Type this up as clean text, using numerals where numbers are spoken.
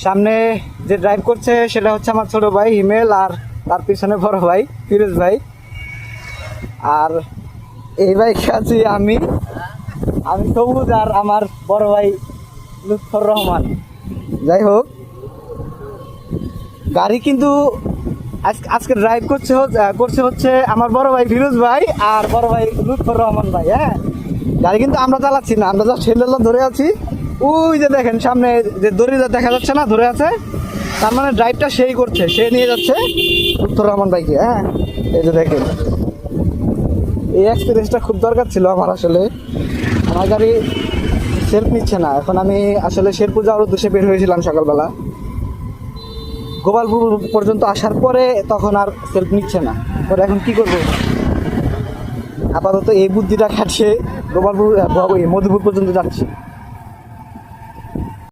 সামনে যে ড্রাইভ করছে সেটা হচ্ছে আমার ছোট ভাই হিমেল, আর তার পিছনে বড় ভাই ফিরোজ ভাই। আর এই বাইকে আছি আমি সবুজ, আর আমার বড় ভাই লুৎফর রহমান। যাই হোক, গাড়ি কিন্তু আজকে ড্রাইভ করছে হচ্ছে আমার বড় ভাই ফিরোজ ভাই আর বড় ভাই লুৎফর রহমান ভাই। হ্যাঁ, গাড়ি কিন্তু আমরা চালাচ্ছি না, আমরা যা হ্যান্ডেল ধরে আছি। ওই যে দেখেন সামনে যে দড়িটা দেখা যাচ্ছে না, ধরে আছে, তার মানে ড্রাইভটা সেই করছে, সে নিয়ে যাচ্ছে লুৎফর রহমান ভাইকে। হ্যাঁ, এই যে দেখেন, এই এক্সপিরিয়েন্সটা খুব দরকার ছিল আমার। আসলে আমার গাড়ি সেলফ নিচ্ছে না। এখন আমি আসলে শেরপুর যাওয়ার উদ্দেশ্যে বের হয়েছিলাম সকালবেলা, গোপালপুর পর্যন্ত আসার পরে তখন আর সেলফ নিচ্ছে না। পরে এখন কি করব, আপাতত এই বুদ্ধিটা খাটিয়ে গোপালপুর মধুপুর পর্যন্ত যাচ্ছি।